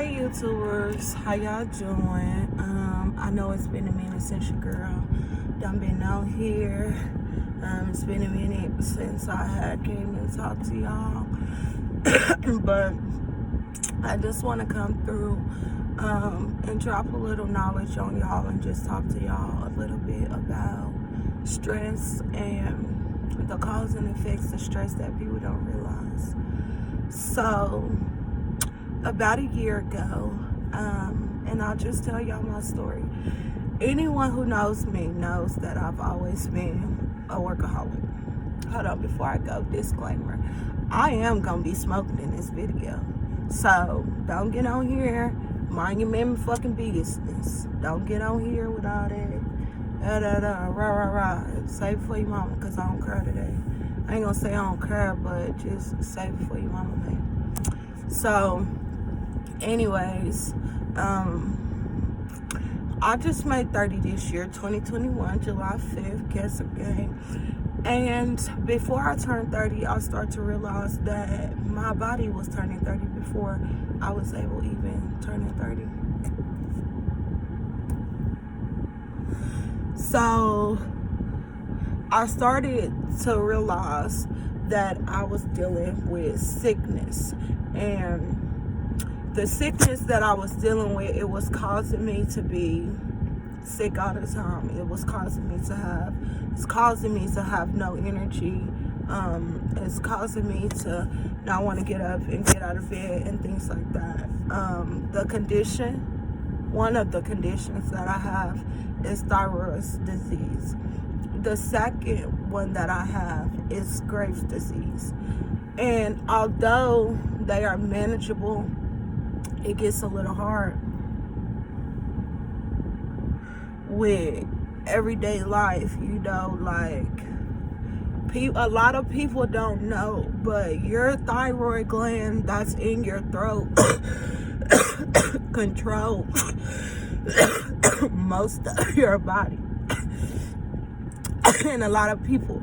Hey YouTubers, how y'all doing? I know it's been a minute since your girl done been out here. It's been a minute since I had came and talked to y'all. But I just want to come through and drop a little knowledge on y'all and just talk to y'all a little bit about stress and the cause and effects of stress that people don't realize. So about a year ago, and I'll just tell y'all my story. Anyone who knows me knows that I've always been a workaholic. Hold on, before I go, disclaimer. I am gonna be smoking in this video. So don't get on here, mind your mammy fucking business. Don't get on here with all that rah. Save it for your mama, cause I don't care today. I ain't gonna say I don't care, but just save it for your mama, man. So anyways, I just made 30 this year, 2021, July 5th, Cancer Gang. And before I turned 30, I started to realize that my body was turning 30 before I was able even turning 30. So I started to realize that I was dealing with sickness, and the sickness that I was dealing with, it was causing me to be sick all the time. It's causing me to have no energy. It's causing me to not want to get up and get out of bed and things like that. One of the conditions that I have is thyroid disease. The second one that I have is Graves' disease. And although they are manageable, it gets a little hard with everyday life, like a lot of people don't know, but your thyroid gland that's in your throat controls most of your body. And a lot of people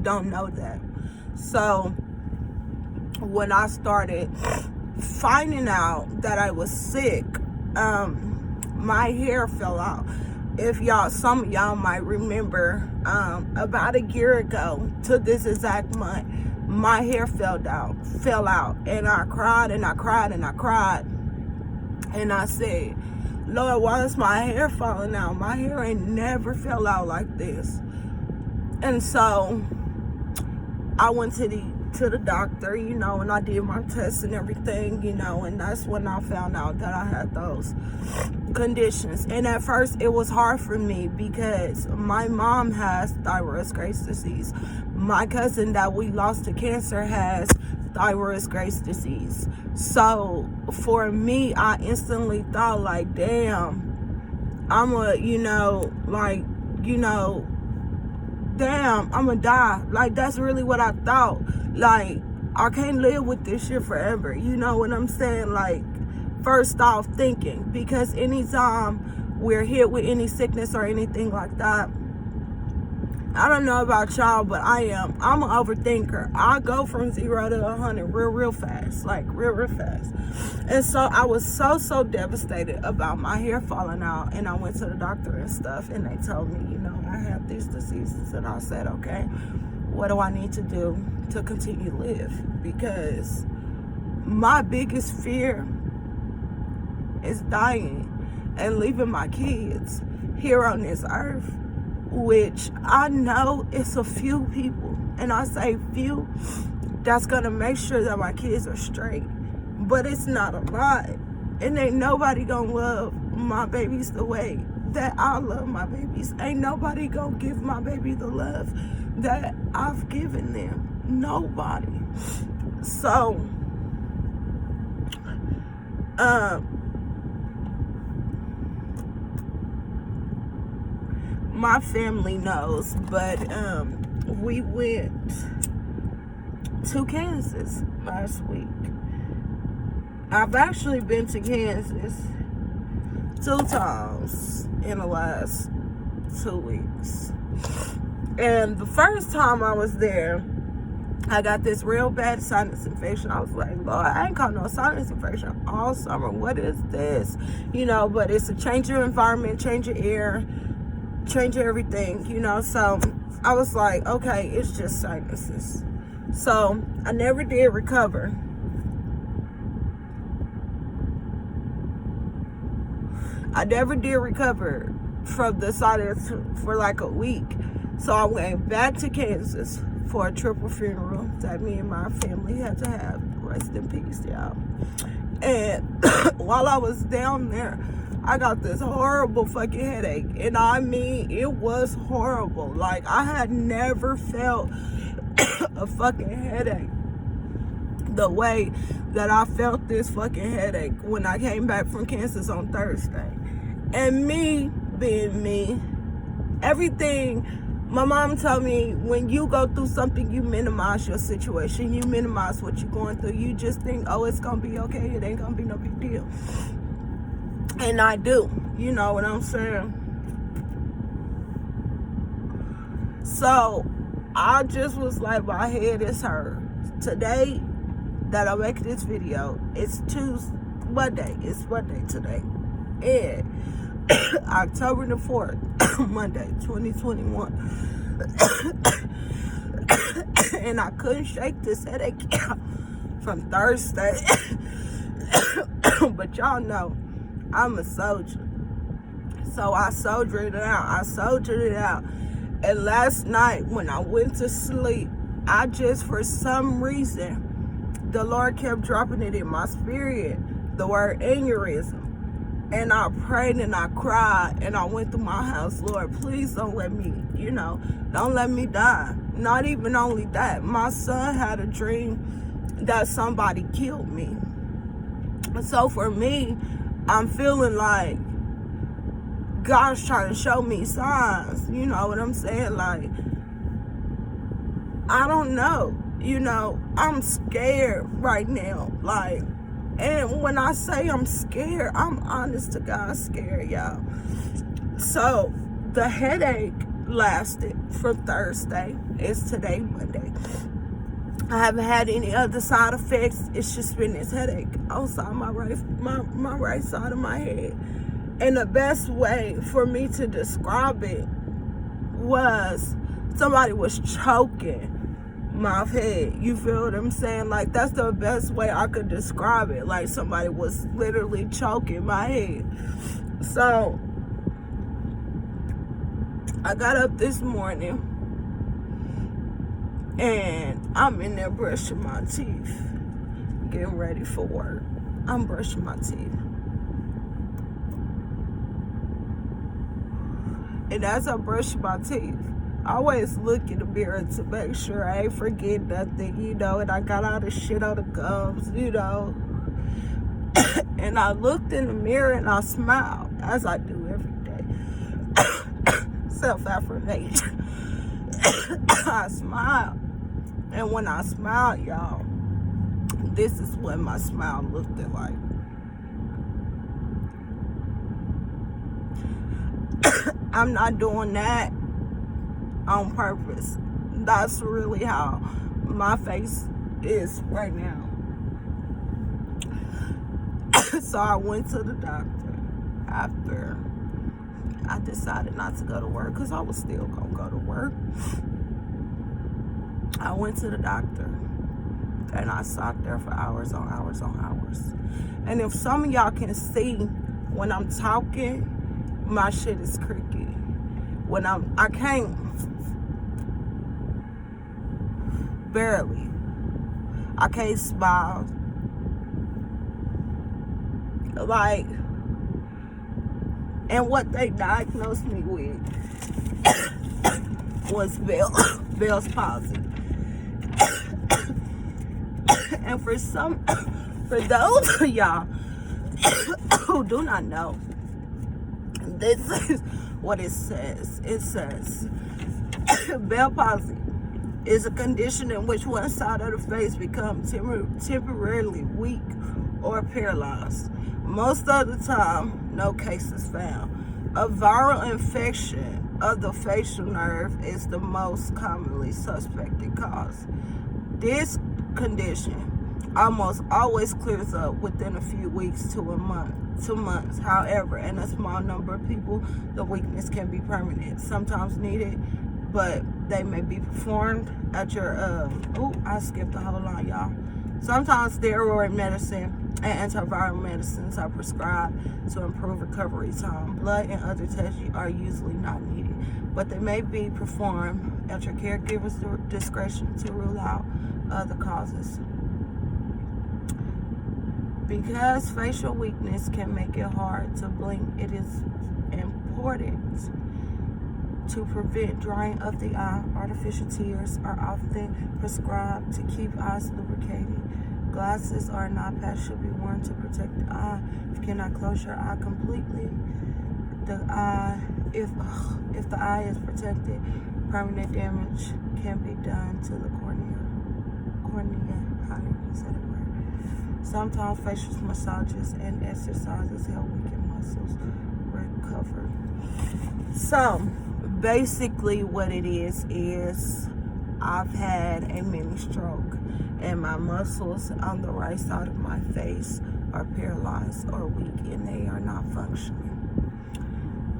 don't know that. So when I started finding out that I was sick, my hair fell out. Some of y'all might remember, about a year ago to this exact month, my hair fell out, and I cried and I cried and I cried, and I said, Lord, why is my hair falling out? My hair ain't never fell out like this. And so I went to the doctor, and I did my tests and everything, and that's when I found out that I had those conditions. And at first it was hard for me because my mom has thyroid Graves' disease. My cousin that we lost to cancer has thyroid Graves' disease. So for me, I instantly thought like, damn, I'm gonna die. Like, that's really what I thought. Like, I can't live with this shit forever. You know what I'm saying? Like, first off thinking, because anytime we're hit with any sickness or anything like that, I don't know about y'all, but I'm an overthinker. I go from 0 to 100 real fast, like real fast. And so I was so devastated about my hair falling out, and I went to the doctor and stuff, and they told me, I have these diseases, and I said, okay, what do I need to do to continue to live? Because my biggest fear is dying and leaving my kids here on this earth, which I know it's a few people, and I say few, that's gonna make sure that my kids are straight, but it's not a lot, and ain't nobody gonna love my babies the way that I love my babies. Ain't nobody gonna give my baby the love that I've given them. Nobody. So my family knows, but we went to Kansas last week. I've actually been to Kansas 2 times in the last 2 weeks. And the first time I was there, I got this real bad sinus infection. I was like, Lord, I ain't caught no sinus infection all summer. What is this? You know, but it's a change of environment, change of air, change of everything, you know. So I was like, okay, it's just sinuses. So I never did recover. I never did recover from the sinus for like a week. So I went back to Kansas for a triple funeral that me and my family had to have. Rest in peace, y'all. And while I was down there, I got this horrible fucking headache. And I mean, it was horrible. Like, I had never felt a fucking headache the way that I felt this fucking headache when I came back from Kansas on Thursday. And me being me, everything, my mom told me, when you go through something, you minimize your situation. You minimize what you're going through. You just think, oh, it's going to be okay. It ain't going to be no big deal. And I do. You know what I'm saying? So, I just was like, my head is hurt. Today that I make this video, it's Monday. It's Monday today. And October the 4th, Monday, 2021. And I couldn't shake this headache from Thursday. But y'all know, I'm a soldier. So I soldiered it out. And last night when I went to sleep, I just, for some reason, the Lord kept dropping it in my spirit, the word aneurysm. And I prayed and I cried and I went through my house, Lord, please don't let me, don't let me die. Not even only that, my son had a dream that somebody killed me. So for me, I'm feeling like God's trying to show me signs, you know what I'm saying? Like, I don't know, I'm scared right now, like. And when I say I'm scared, I'm honest to God scared, y'all. So the headache lasted from Thursday. It's today, Monday. I haven't had any other side effects. It's just been this headache outside my right side of my head. And the best way for me to describe it was somebody was choking my head. You feel what I'm saying? Like, that's the best way I could describe it. Like, somebody was literally choking my head. So I got up this morning and I'm in there brushing my teeth, getting ready for work. I'm brushing my teeth. And as I brush my teeth, I always look in the mirror to make sure I ain't forget nothing, and I got all the shit on the gums, And I looked in the mirror and I smiled, as I do every day. Self-affirmation. I smiled. And when I smiled, y'all, this is what my smile looked like. I'm not doing that on purpose. That's really how my face is right now. So I went to the doctor after I decided not to go to work, because I was still gonna go to work. I went to the doctor and I sat there for hours on hours on hours. And if some of y'all can see when I'm talking, my shit is creaky. When I can't, barely. I can't smile. Like, and what they diagnosed me with was Bell's palsy. And for those of y'all who do not know, this is what it says. It says, Bell's palsy is a condition in which one side of the face becomes temporarily weak or paralyzed. Most of the time, no cases found. A viral infection of the facial nerve is the most commonly suspected cause. This condition almost always clears up within a few weeks to a month, 2 months. However, in a small number of people, the weakness can be permanent, sometimes needed, but they may be performed at your, I skipped the whole line, y'all. Sometimes steroid medicine and antiviral medicines are prescribed to improve recovery time. Blood and other tests are usually not needed, but they may be performed at your caregiver's discretion to rule out other causes. Because facial weakness can make it hard to blink, it is important to prevent drying of the eye. Artificial tears are often prescribed to keep eyes lubricated. Glasses or an eye patch should be worn to protect the eye. If you cannot close your eye completely, if the eye is protected, permanent damage can be done to the cornea, however you say the word. Sometimes facial massages and exercises help weaken muscles recover. So basically what it is I've had a mini stroke and my muscles on the right side of my face are paralyzed or weak and they are not functioning.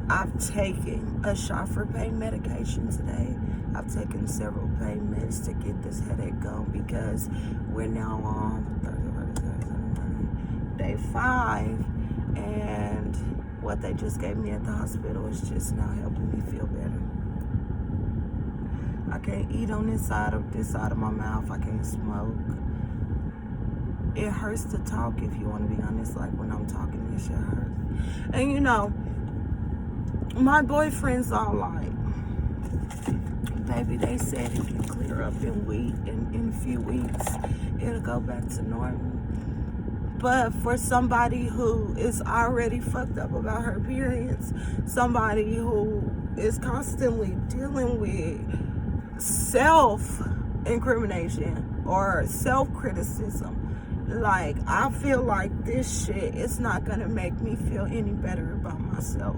I've taken a shot for pain medication today. I've taken several pain meds to get this headache going because we're now on day 5, and what they just gave me at the hospital is just now helping me feel better. I can't eat on this side of my mouth. I can't smoke. It hurts to talk, if you want to be honest. Like when I'm talking, this shit hurts. And you know, my boyfriend's all like, baby, they said if you clear up in a few weeks, it'll go back to normal. But for somebody who is already fucked up about her appearance, somebody who is constantly dealing with self-incrimination or self-criticism, like, I feel like this shit is not gonna make me feel any better about myself.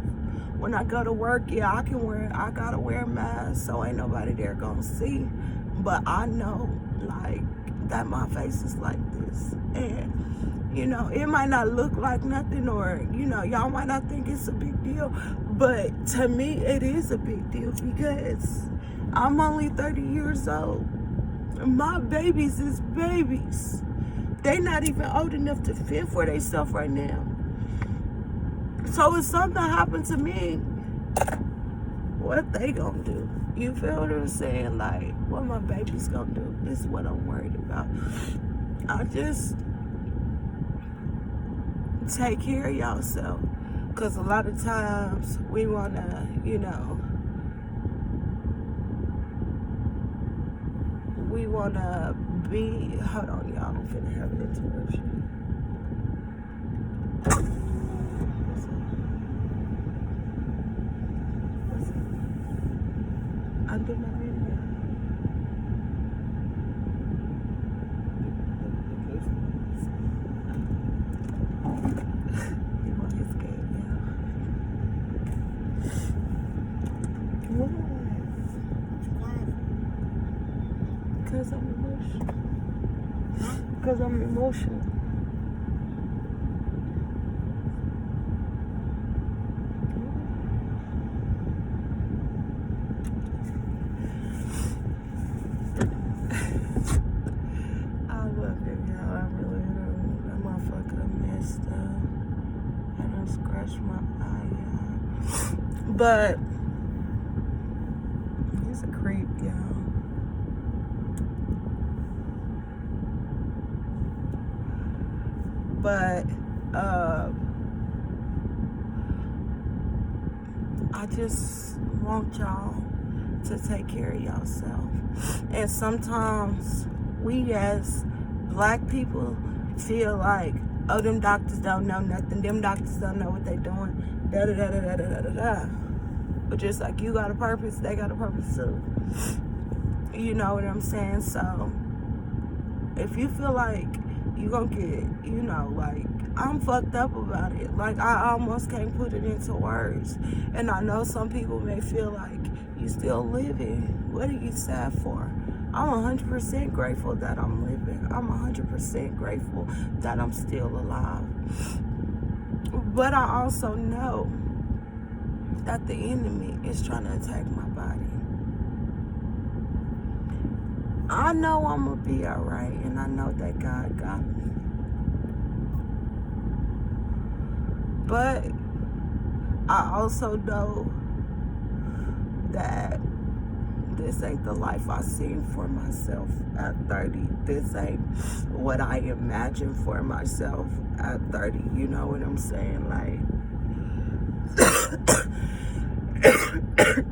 When I go to work, yeah, I gotta wear a mask so ain't nobody there gonna see. But I know, like, that my face is like this. And you know, it might not look like nothing, or, you know, y'all might not think it's a big deal, but to me, it is a big deal because I'm only 30 years old. My babies is babies. They not even old enough to fend for themselves right now. So if something happened to me, what they gonna do? You feel what I'm saying? Like, what my baby's gonna do? This is what I'm worried about. I just take care of yourself, because a lot of times we want to, you know, we want to be, hold on y'all, I'm finna have an interruption. I did my video. Because I'm emotional. Because I'm emotional. I love it, y'all. I really do. That motherfucker messed up. I done scratched my eye, y'all. But he's a creep, y'all. But I just want y'all to take care of yourself. And sometimes we as black people feel like, oh, them doctors don't know nothing. Them doctors don't know what they doing. Da da da da da da da da. But just like you got a purpose, they got a purpose too. You know what I'm saying? So if you feel like you gonna get, you know, like, I'm fucked up about it. Like, I almost can't put it into words. And I know some people may feel like, you still living. What are you sad for? I'm 100% grateful that I'm living. I'm 100% grateful that I'm still alive. But I also know that the enemy is trying to attack my body. I know I'm going to be all right, and I know that God got me. But I also know that this ain't the life I seen for myself at 30. This ain't what I imagined for myself at 30. You know what I'm saying? Like,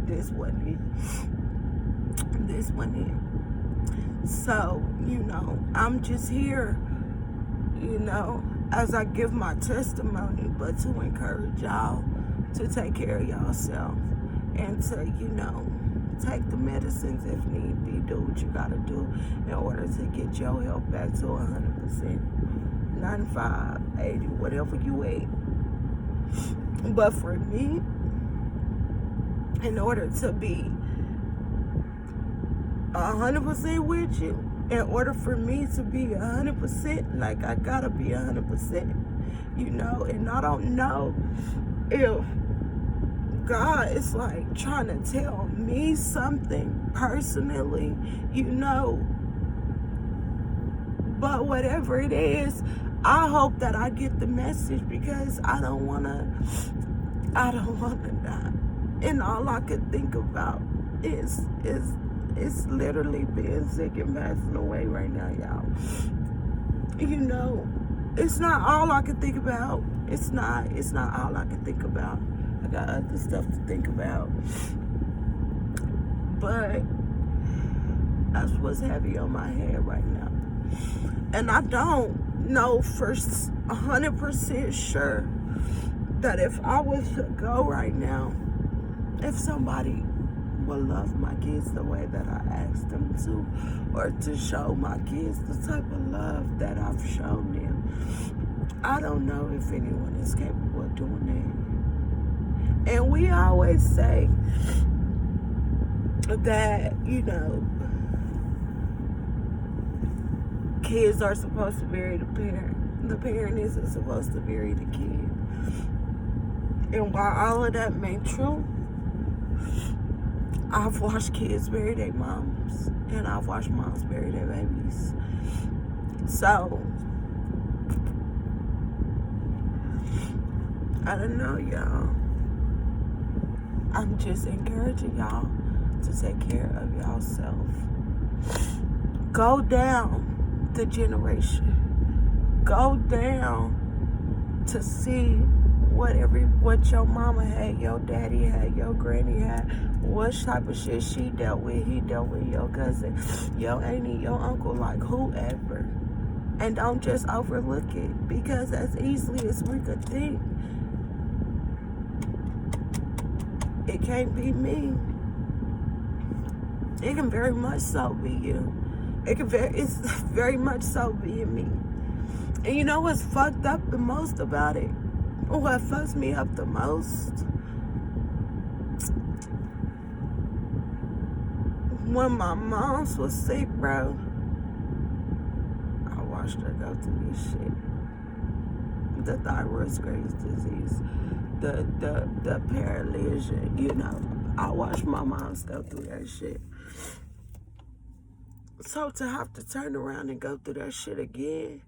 this wasn't it. This wasn't it. So, you know, I'm just here, you know, as I give my testimony, but to encourage y'all to take care of yourself and to, you know, take the medicines if need be. Do what you gotta do in order to get your health back to 100%. 95, 80, whatever you ate. But for me, in order to be 100% with you, in order for me to be 100%, like I gotta be 100%, you know. And I don't know if God is like trying to tell me something personally, you know. But whatever it is, I hope that I get the message, because I don't wanna die. And all I could think about is literally being sick and passing away right now, y'all. You know, it's not all I can think about. It's not all I can think about. I got other stuff to think about. But that's what's heavy on my head right now. And I don't know for 100% sure that if I was to go right now, if somebody will love my kids the way that I asked them to, or to show my kids the type of love that I've shown them. I don't know if anyone is capable of doing that. And we always say that, you know, kids are supposed to bury the parent. The parent isn't supposed to bury the kid. And while all of that may be true, I've watched kids bury their moms, and I've watched moms bury their babies. So, I don't know, y'all. I'm just encouraging y'all to take care of yourself. Go down the generation. Go down to see what your mama had, your daddy had, your granny had, what type of shit she dealt with, he dealt with, your cousin, your auntie, your uncle, like whoever. And don't just overlook it, because as easily as we could think, it can't be me. It can very much so be you. It's very much so being me. And you know what's fucked up the most about it? What fucks me up the most? When my mom was sick, bro, I watched her go through this shit. The thyroid Graves' disease, the paralysis, you know. I watched my mom go through that shit. So to have to turn around and go through that shit again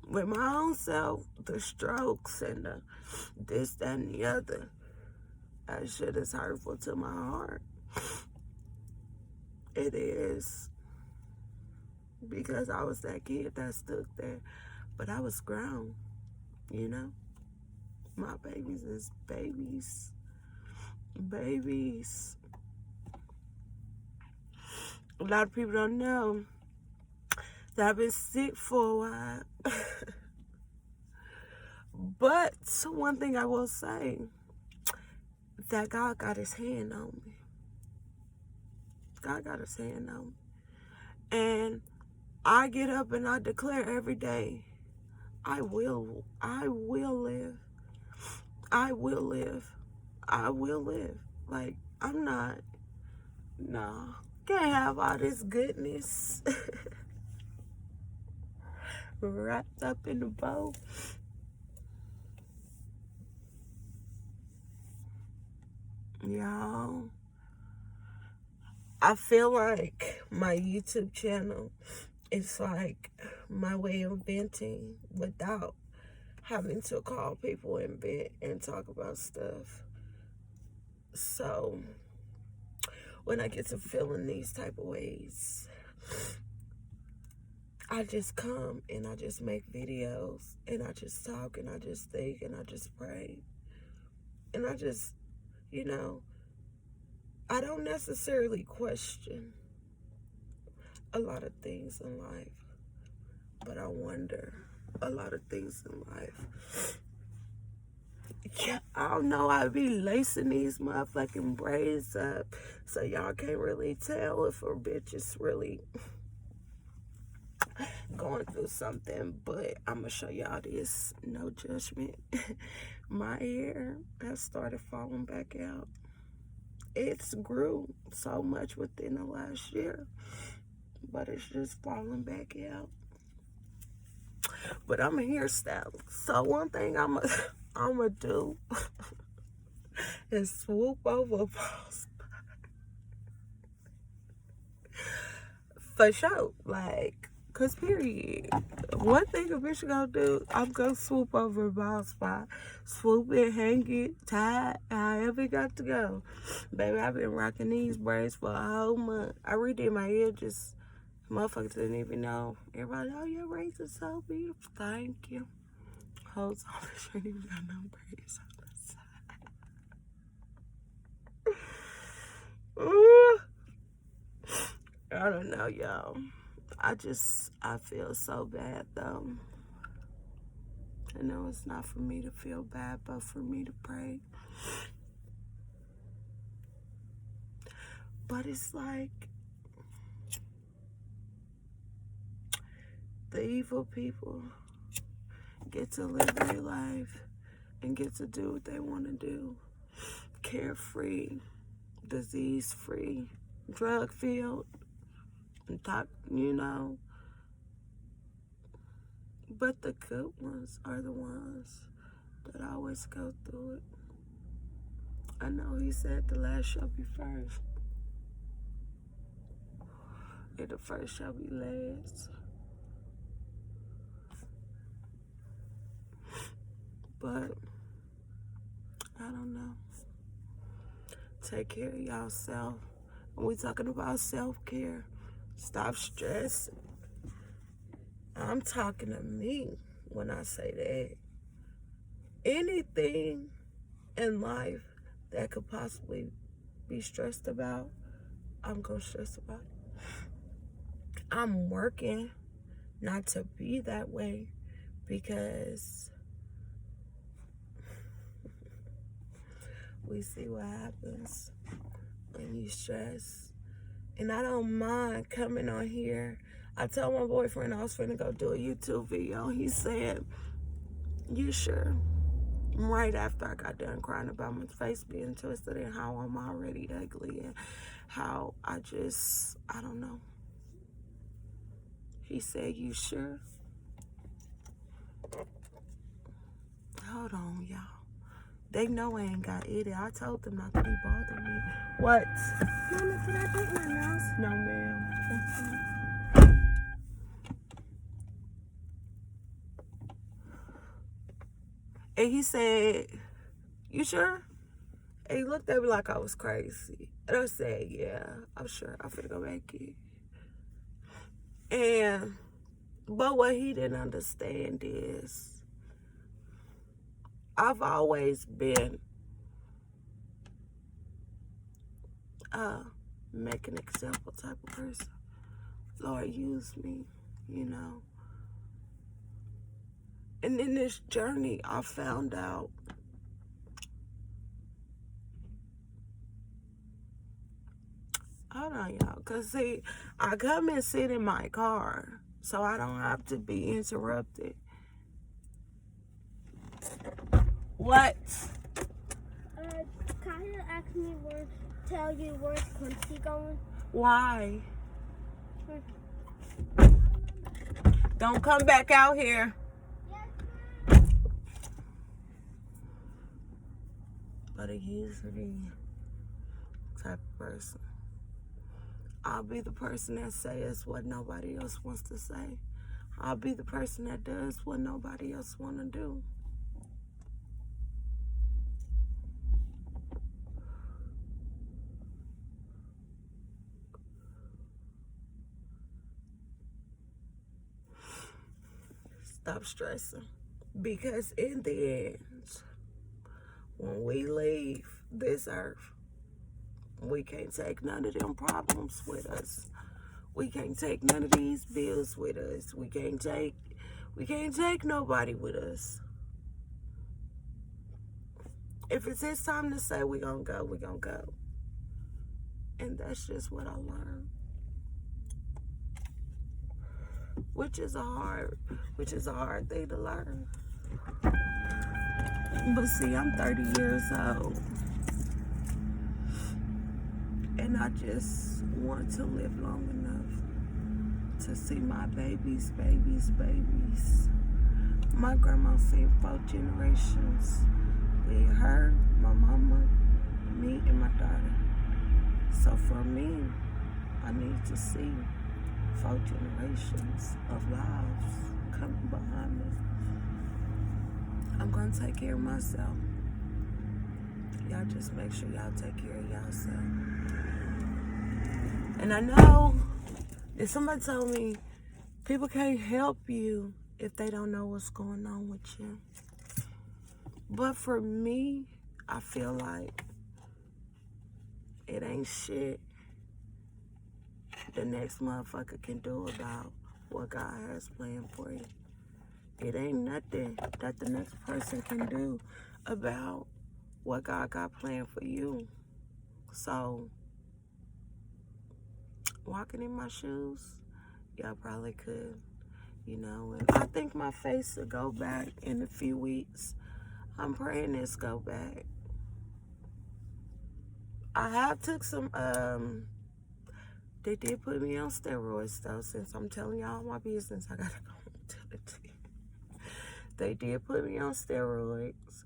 with my own self, the strokes and the this, that, and the other, that shit is hurtful to my heart. It is. Because I was that kid that stood there. But I was grown, you know. My babies is babies. Babies. A lot of people don't know that I've been sick for a while. But one thing I will say, that God got his hand on me. God got his hand on me. And I get up and I declare every day, I will live. I will live. I will live. Like, I'm not, no. Can't have all this goodness wrapped up in a bow. Y'all, I feel like my YouTube channel is like my way of venting without having to call people and vent and talk about stuff. So when I get to feeling these type of ways, I just come and I just make videos and I just talk and I just think and I just pray. And I just, you know, I don't necessarily question a lot of things in life, but I wonder a lot of things in life. Yeah, I don't know. I be lacing these motherfucking braids up, so y'all can't really tell if a bitch is really going through something. But I'm gonna show y'all this. No judgment. My hair has started falling back out. It's grew so much within the last year, but it's just falling back out. But I'm a hairstylist, so one thing I'm gonna do is swoop over a boss for sure, like, cause period. One thing a bitch gonna do, I'm gonna swoop over a bald spot, swoop it, hang it, tie it, however it got to go. Baby, I've been rocking these braids for a whole month. I redid my hair, just motherfuckers didn't even know. Everybody, oh, your braids are so beautiful. Thank you. Hold on, she ain't even got no braids on the side. Ooh. I don't know, y'all. I feel so bad, though. I know it's not for me to feel bad, but for me to pray. But it's like the evil people get to live their life and get to do what they want to do. Carefree, disease-free, drug-filled, you know. But the good ones are the ones that always go through it. I know he said the last shall be first, and the first shall be last. But I don't know. Take care of yourself. When we talking about self-care, stop stressing. I'm talking to me when I say that. Anything in life that could possibly be stressed about, I'm gonna stress about it. I'm working not to be that way, because we see what happens when you stress. And I don't mind coming on here. I told my boyfriend I was finna go do a YouTube video. He said, you sure? Right after I got done crying about my face being twisted and how I'm already ugly and how I don't know. He said, you sure? Hold on, y'all. They know I ain't got it. I told them not to be bothering me. What? Mama, can I paint my nails? No, ma'am. And he said, you sure? And he looked at me like I was crazy. And I said, yeah, I'm sure. I'm finna go back in. But what he didn't understand is I've always been make an example type of person. Lord, use me, you know. And in this journey, I found out hold on, y'all, because see, I come and sit in my car so I don't have to be interrupted. What? Kyle asked me tell you where's Quincy going. Why? Don't come back out here. But a usually type of person. I'll be the person that says what nobody else wants to say. I'll be the person that does what nobody else want to do. Stop stressing. Because in the end, when we leave this earth, we can't take none of them problems with us. We can't take none of these bills with us. We can't take nobody with us. If it's his time to say we're gonna go, we're gonna go. And that's just what I learned. Which is a hard thing to learn. But see, I'm 30 years old. And I just want to live long enough to see my babies. My grandma seen 4 generations. With her, my mama, me, and my daughter. So for me, I need to see 4 generations of lives coming behind me. I'm gonna take care of myself. Y'all just make sure y'all take care of yourself. And I know if somebody told me people can't help you if they don't know what's going on with you. But for me, I feel like it ain't shit the next motherfucker can do about what God has planned for you. It ain't nothing that the next person can do about what God got planned for you. So, walking in my shoes, y'all probably could, you know. And I think my face will go back in a few weeks. I'm praying this go back. I have took some, they did put me on steroids though. Since I'm telling y'all my business, I gotta go and tell it to you. They did put me on steroids.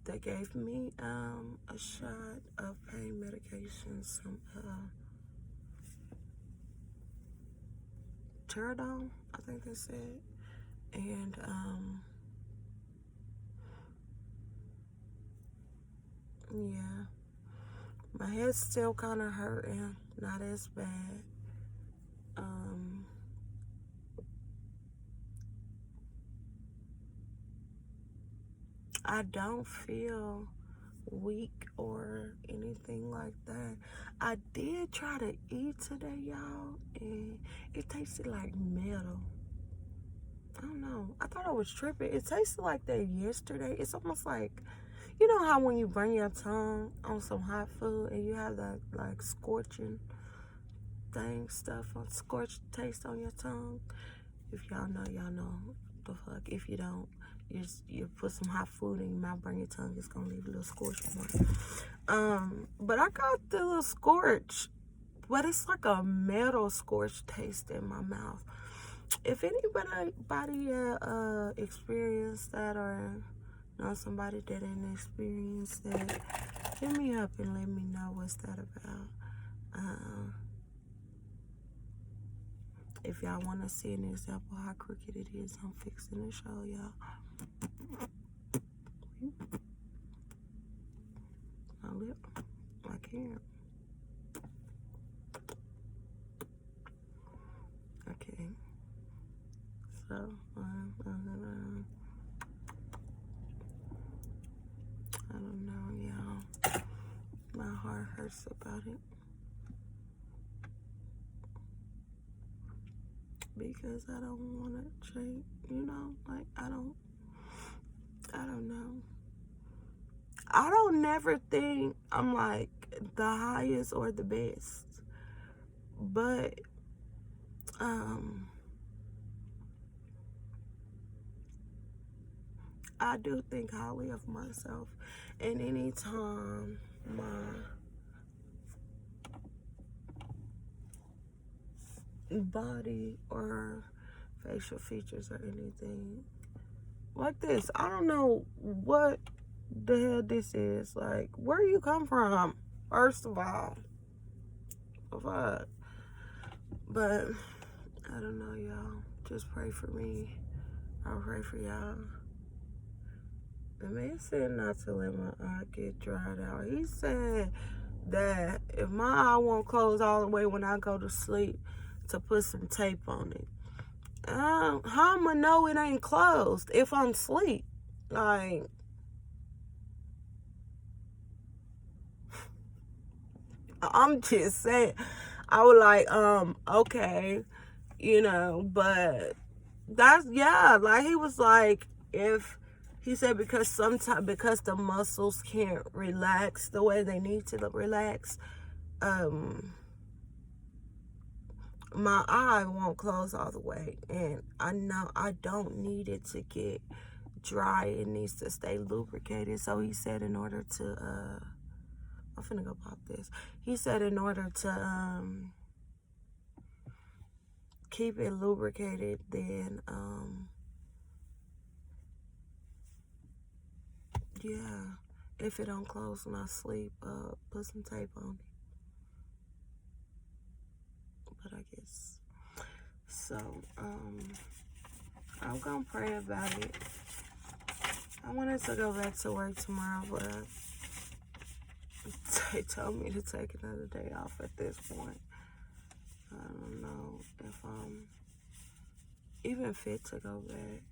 They gave me a shot of pain medication, some Teradol, I think they said. And yeah, my head's still kind of hurting, not as bad. I don't feel weak or anything like that. I did try to eat today, y'all, and it tasted like metal. I don't know. I thought I was tripping. It tasted like that yesterday. It's almost like, you know how when you burn your tongue on some hot food and you have that like scorching stuff on scorched taste on your tongue? If y'all know, y'all know the fuck. If you don't, you put some hot food in your mouth, burn your tongue, it's gonna leave a little scorch mark. But I got the little scorch, but it's like a metal scorch taste in my mouth. If anybody experienced that or know somebody that didn't experience that, hit me up and let me know what's that about. If y'all want to see an example how crooked it is, I'm fixing to show y'all. My lip, I can't. Okay. So, I don't know, y'all. My heart hurts about it. Because I don't want to change, you know, like, I don't know. I don't never think I'm like the highest or the best, but, I do think highly of myself. And anytime my body or facial features or anything like this. I don't know what the hell this is. Like, where you come from, first of all. But I don't know, y'all. Just pray for me. I'll pray for y'all. The man said not to let my eye get dried out. He said that if my eye won't close all the way when I go to sleep, to put some tape on it. How I'ma know it ain't closed if I'm asleep? Like, I'm just saying. I was like, okay, but that's, yeah, like he was like, if he said because the muscles can't relax the way they need to relax, my eye won't close all the way, and I know I don't need it to get dry. It needs to stay lubricated. So he said in order to I'm finna go pop this. He said in order to keep it lubricated, then yeah, if it don't close when I sleep, put some tape on it. But I guess so. I'm gonna pray about it. I wanted to go back to work tomorrow, but they told me to take another day off at this point. I don't know if I'm even fit to go back.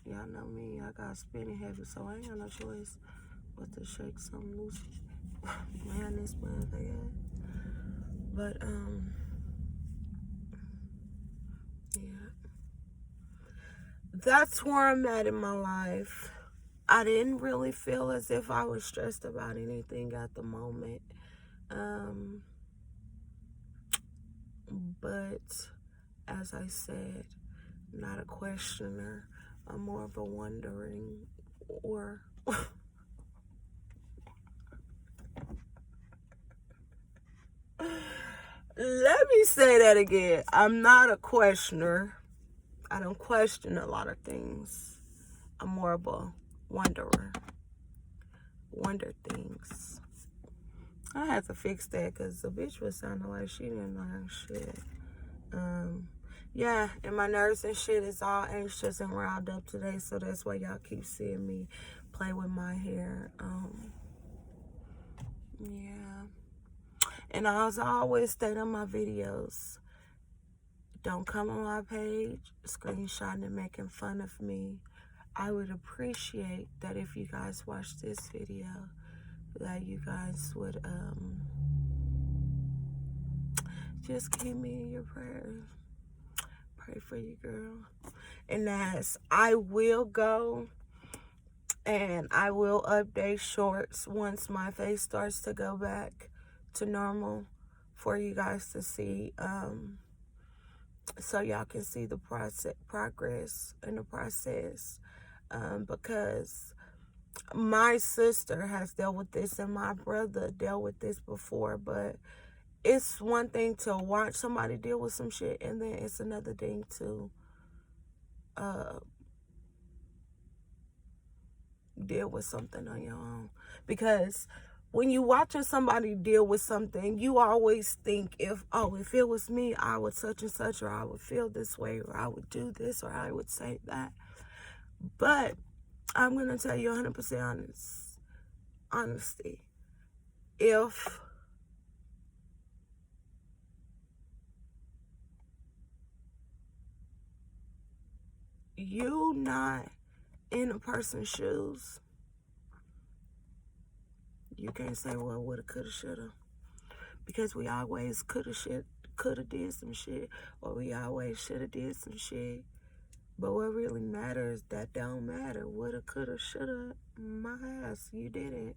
Y'all know me, I got spinning habits, so I ain't got no choice but to shake some loose. Man, this motherfucker. But yeah, that's where I'm at in my life. I didn't really feel as if I was stressed about anything at the moment. But as I said, not a questioner. I'm more of a wondering, or let me say that again. I'm not a questioner. I don't question a lot of things. I'm more of a wonderer. Wonder things. I had to fix that because the bitch was sounding like she didn't learn shit. Yeah, and my nerves and shit is all anxious and riled up today, so that's why y'all keep seeing me play with my hair. Yeah. And as I always state on my videos, don't come on my page screenshotting and making fun of me. I would appreciate that if you guys watch this video, that you guys would just keep me in your prayers. Pray for you, girl. And as I will go and I will update shorts once my face starts to go back to normal for you guys to see, so y'all can see the progress in the process, because my sister has dealt with this and my brother dealt with this before, but it's one thing to watch somebody deal with some shit, and then it's another thing to deal with something on your own. Because when you watching somebody deal with something, you always think, if it was me, I would such and such, or I would feel this way, or I would do this, or I would say that. But I'm gonna tell you 100% honesty. If you not in a person's shoes, you can't say, well, woulda, coulda, shoulda. Because we always coulda did some shit, or we always shoulda did some shit. But what really matters, that don't matter. Woulda, coulda, shoulda, my ass, you did it.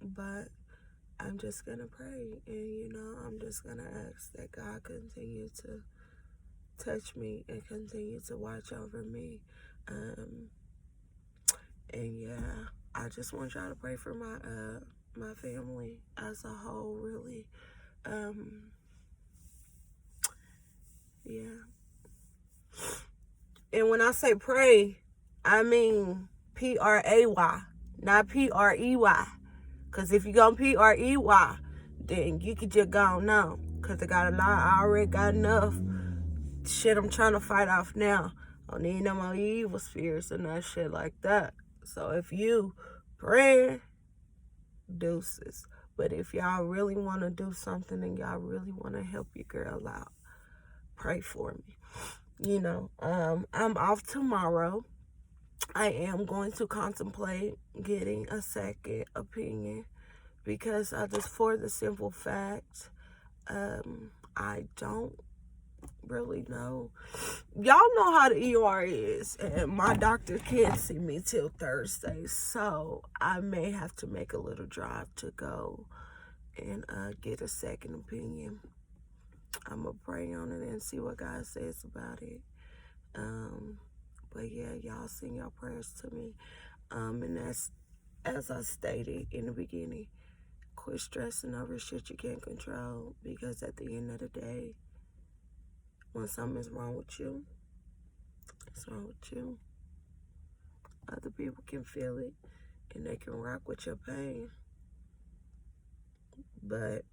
But I'm just gonna pray, and I'm just gonna ask that God continue to touch me and continue to watch over me. And yeah, I just want y'all to pray for my family as a whole, really, Yeah. And when I say pray, I mean P-R-A-Y, not P-R-E-Y. Because if you go P-R-E-Y, then you could just go now. Because I already got enough shit I'm trying to fight off now. I don't need no more evil spirits and that shit like that. So if you pray, deuces. But if y'all really want to do something and y'all really want to help your girl out, pray for me. You know, I'm off tomorrow. I am going to contemplate getting a second opinion because for the simple fact, I don't really know. Y'all know how the ER is, and my doctor can't see me till Thursday, so I may have to make a little drive to go and get a second opinion. I'm gonna pray on it and see what God says about it. But yeah, y'all send your prayers to me. And that's, as I stated in the beginning, quit stressing over shit you can't control, because at the end of the day, when something's wrong with you, it's wrong with you. Other people can feel it and they can rock with your pain. But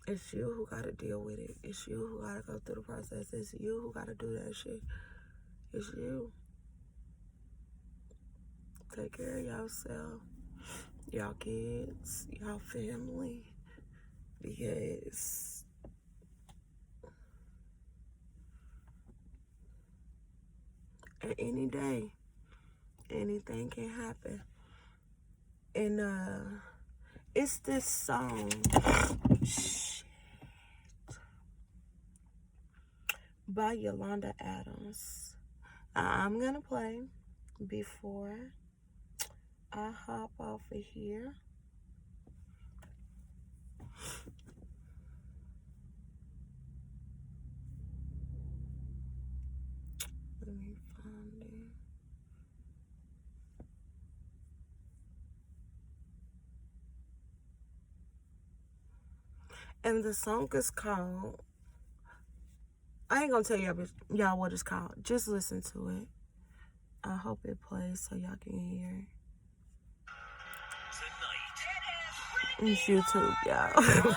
it's you who gotta deal with it. It's you who gotta go through the process. It's you who gotta do that shit. It's you. Take care of yourself, y'all kids, y'all family, because at any day, anything can happen. And it's this song, by Yolanda Adams. I'm gonna play before I hop off of here. Let me find it. And the song is called, I ain't gonna tell y'all what it's called. Just listen to it. I hope it plays so y'all can hear it. It's YouTube, y'all.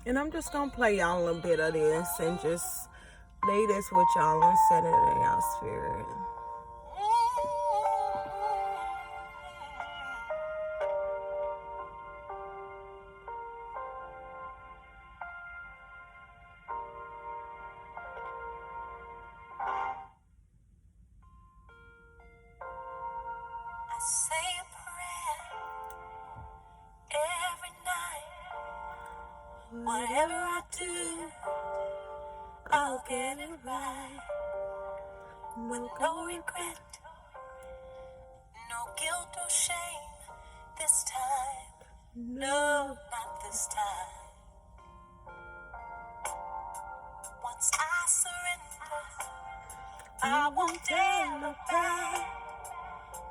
And I'm just gonna play y'all a little bit of this and just lay this with y'all and set it in y'all spirit. I say a prayer every night. Whatever I do, I'll get it right. With no regret, no guilt or shame this time. No, not this time. Once I surrender, I won't dare look back.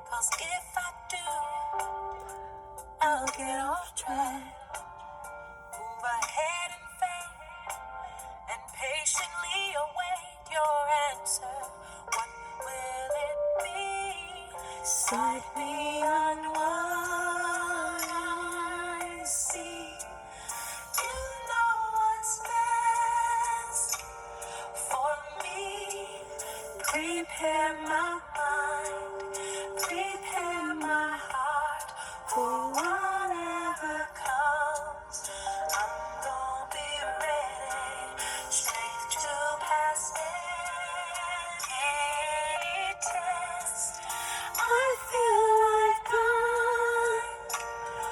'Cause if I do, I'll get off track. Move ahead in faith and patiently await your answer. What will it be? Sight beyond what I see. You know what's best for me. Prepare my mind, prepare my heart for whatever comes. I'm gonna be ready, strength to pass any test. I feel like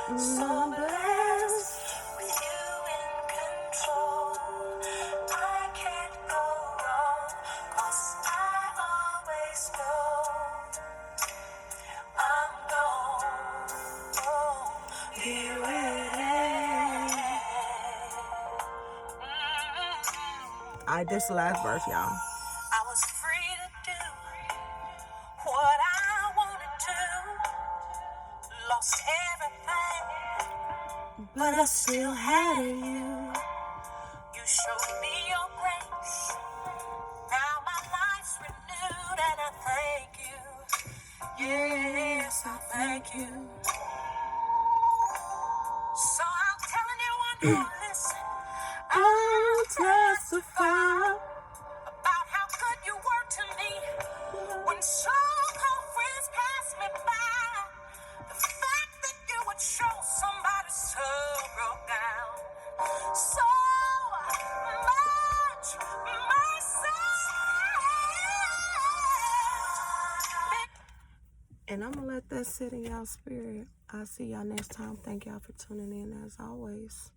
I'm so blessed with you in control. I can't go wrong, 'cause I always know Alright, this is the last verse, y'all. I was free to do what I wanted to. Lost everything, But I still had you. you showed me your grace. Now my life's renewed and I thank you. Yes, I thank you. So I'm telling you one more, listen. I'll testify. About how good you were to me when so-called friends passed me by. The fact that you would show somebody so broke down, so much mercy. And I'm gonna let that sit in y'all spirit. I'll see y'all next time. Thank y'all for tuning in as always.